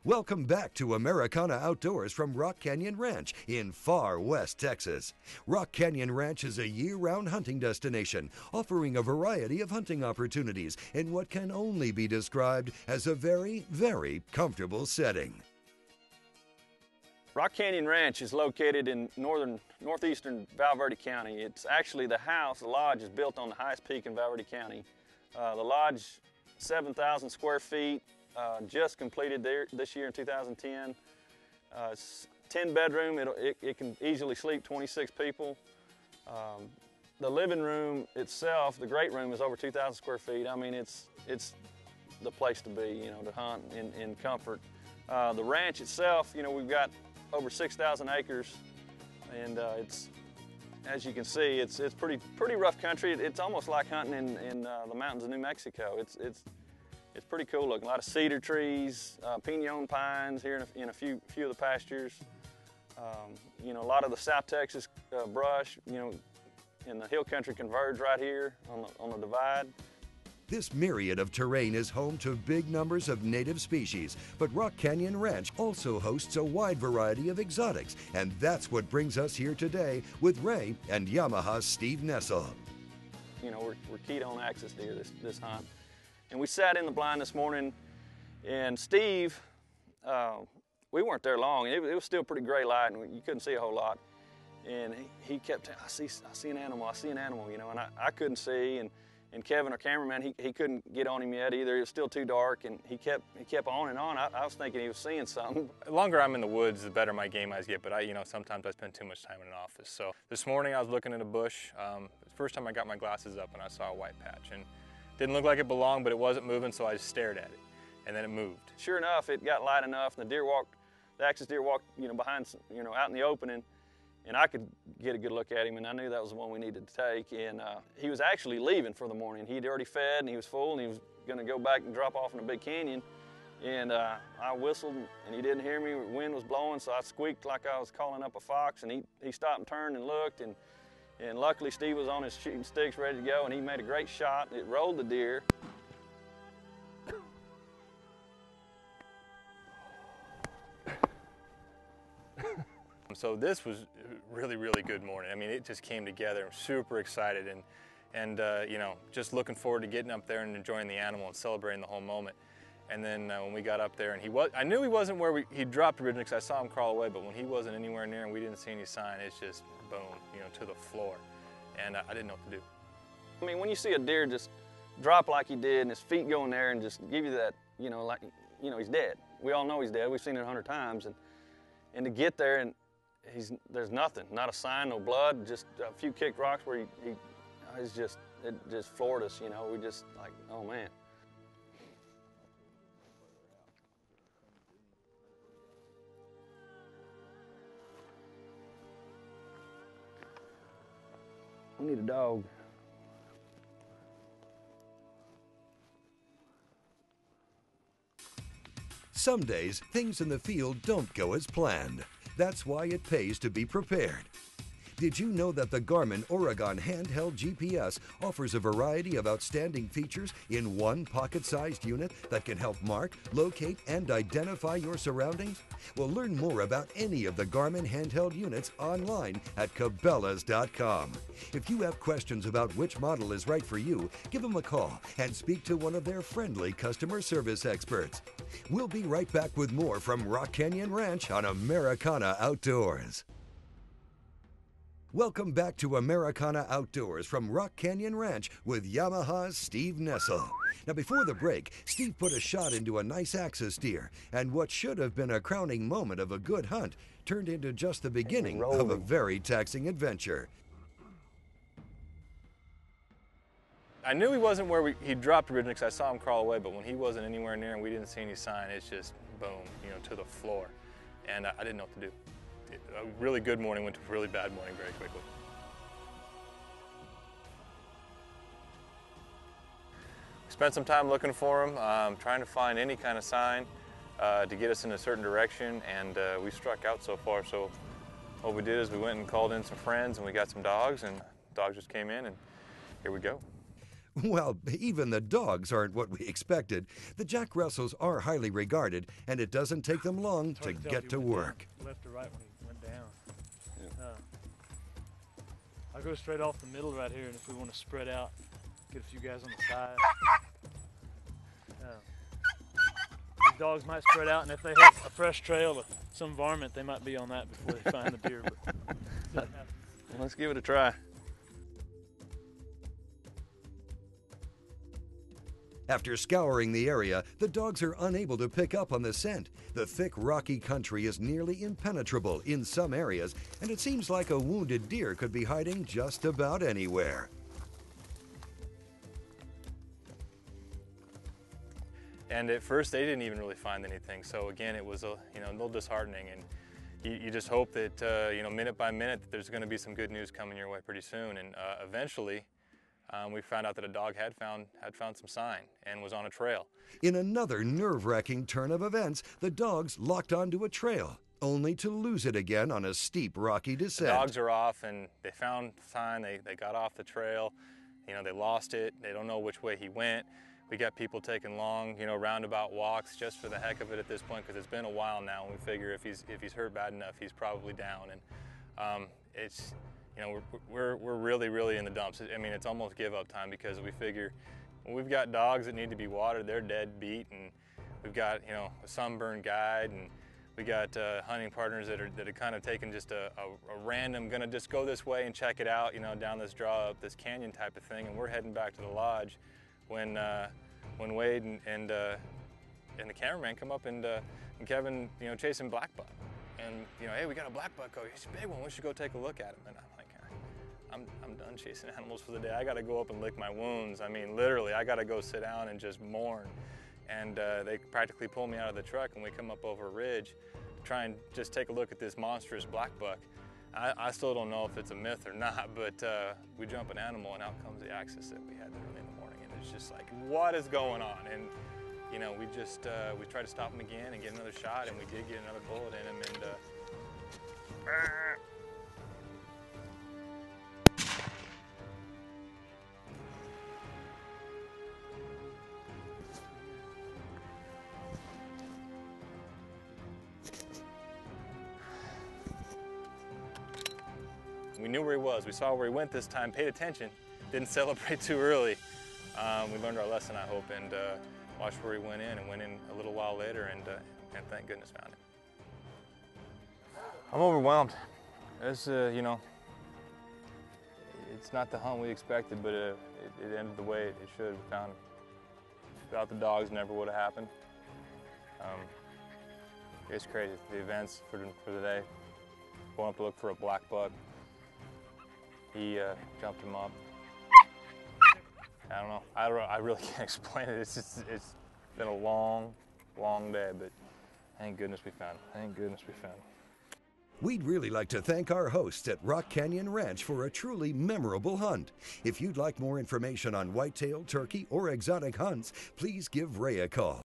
Welcome back to Americana Outdoors from Rock Canyon Ranch in far west Texas. Rock Canyon Ranch is a year-round hunting destination, offering a variety of hunting opportunities in what can only be described as a very, very comfortable setting. Rock Canyon Ranch is located in northeastern Val Verde County. It's actually the lodge is built on the highest peak in Val Verde County. The lodge, 7,000 square feet, just completed there this year in 2010. It's 10 bedroom, it can easily sleep 26 people. The living room itself, the great room, is over 2,000 square feet. I mean, it's the place to be, you know, to hunt in comfort. The ranch itself, you know, we've got over 6,000 acres, and it's, as you can see, it's pretty rough country. It's almost like hunting in the mountains of New Mexico. It's pretty cool looking. A lot of cedar trees, pinon pines here in a few of the pastures. You know, a lot of the South Texas brush, you know, in the hill country converge right here on the divide. This myriad of terrain is home to big numbers of native species, but Rock Canyon Ranch also hosts a wide variety of exotics, and that's what brings us here today with Ray and Yamaha's Steve Nessl. You know, we're keyed on axis deer this hunt. And we sat in the blind this morning, and Steve, we weren't there long. It was still pretty gray light, and you couldn't see a whole lot. And he kept saying, I see an animal, you know, and I couldn't see. And Kevin, our cameraman, he couldn't get on him yet either. It was still too dark, and he kept on and on. I was thinking he was seeing something. The longer I'm in the woods, the better my game eyes get, but you know, sometimes I spend too much time in an office. So this morning I was looking at a bush. The first time I got my glasses up, and I saw a white patch. And didn't look like it belonged, but it wasn't moving, so I just stared at it, and then it moved. Sure enough, it got light enough, and the axis deer walked, you know, behind, you know, out in the opening, and I could get a good look at him, and I knew that was the one we needed to take. And he was actually leaving for the morning. He'd already fed, and he was full, and he was going to go back and drop off in a big canyon. And I whistled, and he didn't hear me. The wind was blowing, so I squeaked like I was calling up a fox, and he stopped and turned and looked, and luckily Steve was on his shooting sticks ready to go, and he made a great shot. It rolled the deer. So this was really, really good morning. I mean, it just came together. I'm super excited and you know, just looking forward to getting up there and enjoying the animal and celebrating the whole moment. And then when we got up there, and I knew he wasn't where he dropped originally because I saw him crawl away, but when he wasn't anywhere near and we didn't see any sign, it's just boom, you know, to the floor. And I didn't know what to do. I mean, when you see a deer just drop like he did and his feet go in there and just give you that, you know, like, you know, he's dead. We all know he's dead. We've seen it 100 times. And to get there and there's nothing, not a sign, no blood, just a few kicked rocks where it just floored us, you know. We just like, oh man. We need a dog. Some days, things in the field don't go as planned. That's why it pays to be prepared. Did you know that the Garmin Oregon handheld GPS offers a variety of outstanding features in one pocket-sized unit that can help mark, locate, and identify your surroundings? Well, learn more about any of the Garmin handheld units online at Cabela's.com. If you have questions about which model is right for you, give them a call and speak to one of their friendly customer service experts. We'll be right back with more from Rock Canyon Ranch on Americana Outdoors. Welcome back to Americana Outdoors from Rock Canyon Ranch with Yamaha's Steve Nessl. Now, before the break, Steve put a shot into a nice axis deer, and what should have been a crowning moment of a good hunt turned into just the beginning of a very taxing adventure. I knew he wasn't where he dropped originally because I saw him crawl away, but when he wasn't anywhere near and we didn't see any sign, it's just boom, you know, to the floor. And I didn't know what to do. A really good morning went to a really bad morning very quickly. We spent some time looking for him, trying to find any kind of sign to get us in a certain direction, and we struck out so far. So what we did is we went and called in some friends, and we got some dogs, and dogs just came in, and here we go. Well, even the dogs aren't what we expected. The Jack Russells are highly regarded, and it doesn't take them long to get to work. Left or right when he went down. Yeah. I'll go straight off the middle right here, and if we want to spread out, get a few guys on the side. These dogs might spread out, and if they hit a fresh trail of some varmint, they might be on that before they find the deer. But let's give it a try. After scouring the area, the dogs are unable to pick up on the scent. The thick, rocky country is nearly impenetrable in some areas, and it seems like a wounded deer could be hiding just about anywhere. And at first, they didn't even really find anything. So again, it was a little disheartening, and you just hope that minute by minute that there's going to be some good news coming your way pretty soon. And eventually, we found out that a dog had found some sign and was on a trail. In another nerve-wracking turn of events, the dogs locked onto a trail, only to lose it again on a steep, rocky descent. The dogs are off, and they found sign. They got off the trail. They lost it. They don't know which way he went. We got people taking long, roundabout walks just for the heck of it at this point, because it's been a while now, and we figure if he's hurt bad enough, he's probably down. And we're really in the dumps. I mean, it's almost give up time, because we figure we've got dogs that need to be watered. They're dead beat, and we've got a sunburned guide, and we got hunting partners that are kind of taking just a random, gonna just go this way and check it out, down this draw up this canyon type of thing, and we're heading back to the lodge when Wade and the cameraman come up and Kevin chasing black buck. And hey, we got a black buck. Oh, he's a big one. We should go take a look at him. And I'm like, I'm done chasing animals for the day. I got to go up and lick my wounds. I mean, literally, I got to go sit down and just mourn. And they practically pull me out of the truck, and we come up over a ridge to try and just take a look at this monstrous black buck. I still don't know if it's a myth or not, but we jump an animal, and out comes the axis that we had early in the morning. And it's just like, what is going on? And we tried to stop him again and get another shot, and we did get another bullet in him, and we knew where he was. We saw where he went this time, paid attention, didn't celebrate too early. We learned our lesson, I hope, and watched where he went in, and went in a little while later, and thank goodness found him. I'm overwhelmed. It's it's not the hunt we expected, but it ended the way it should. We found him. Without the dogs, never would have happened. It's crazy. The events for the day. Going up to look for a black buck. He jumped him up. I don't know. I really can't explain it. It's been a long day, but thank goodness we found him. Thank goodness we found him. We'd really like to thank our hosts at Rock Canyon Ranch for a truly memorable hunt. If you'd like more information on whitetail, turkey, or exotic hunts, please give Ray a call.